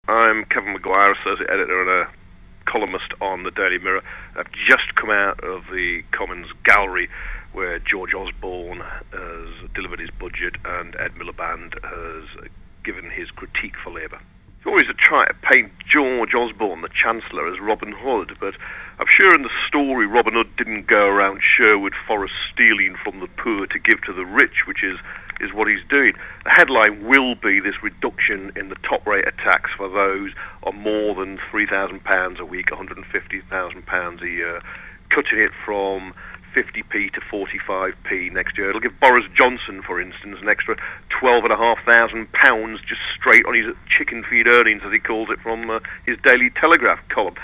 I'm Kevin Maguire, associate editor and a columnist on the Daily Mirror. I've just come out of the Commons gallery where George Osborne has delivered his budget and Ed Miliband has given his critique for Labour. It's always a try to paint George Osborne, the Chancellor, as Robin Hood, but I'm sure in the story Robin Hood didn't go around Sherwood Forest stealing from the poor to give to the rich, which is what he's doing. The headline will be this reduction in the top rate of tax for those on more than £3,000 a week, £150,000 a year, cutting it from 50p to 45p next year. It'll give Boris Johnson, for instance, an extra £12,500 just straight on his chicken feed earnings, as he calls it, from his Daily Telegraph column.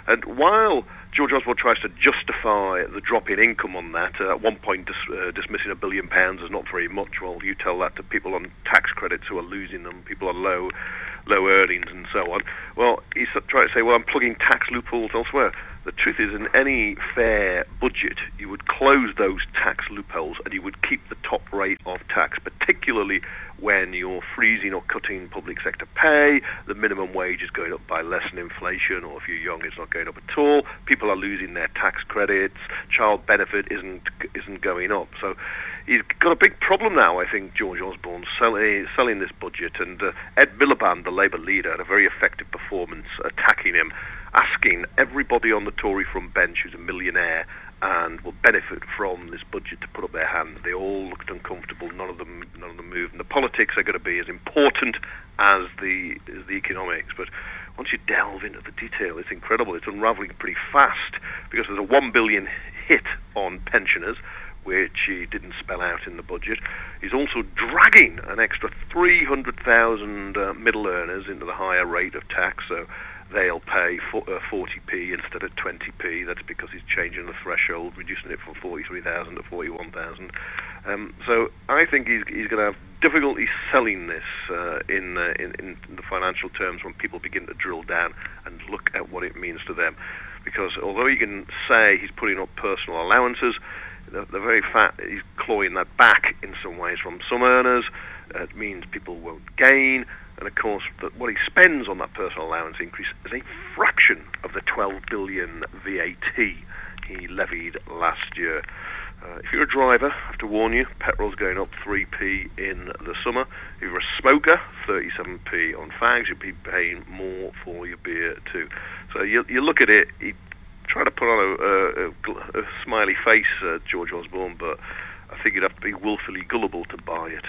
And while George Osborne tries to justify the drop in income on that, at one point dismissing £1 billion as not very much. Well, you tell that to people on tax credits who are losing them, people on low earnings and so on. Well, he's trying to say, well, I'm plugging tax loopholes elsewhere. The truth is, in any fair budget, you would close those tax loopholes and you would keep the top rate of tax, particularly when you're freezing or cutting public sector pay, the minimum wage is going up by less than inflation, or if you're young, it's not going up at all. People are losing their tax credits. Child benefit isn't going up. So he's got a big problem now, I think, George Osborne, selling this budget. And Ed Miliband, the Labour leader, had a very effective performance attacking him, asking everybody on the Tory front bench who's a millionaire and will benefit from this budget to put up their hands. They all looked uncomfortable. None of them moved. And the politics are going to be as important as the economics. But once you delve into the detail, it's incredible. It's unravelling pretty fast, because there's a £1 billion hit on pensioners, which he didn't spell out in the budget. He's also dragging an extra 300,000 middle earners into the higher rate of tax, so they'll pay 40p instead of 20p. That's because he's changing the threshold, reducing it from 43,000 to 41,000. So I think he's going to have difficulty selling this in the financial terms when people begin to drill down and look at what it means to them. Because although you can say he's putting up personal allowances, the very fact that he's clawing that back in some ways from some earners, it means people won't gain. And of course, what he spends on that personal allowance increase is a fraction of the 12 billion VAT he levied last year. If you're a driver, I have to warn you, petrol's going up 3p in the summer. If you're a smoker, 37p on fags. You'll be paying more for your beer too. So you look at it, he tried to put on a smiley face, George Osborne, but I think you'd have to be willfully gullible to buy it.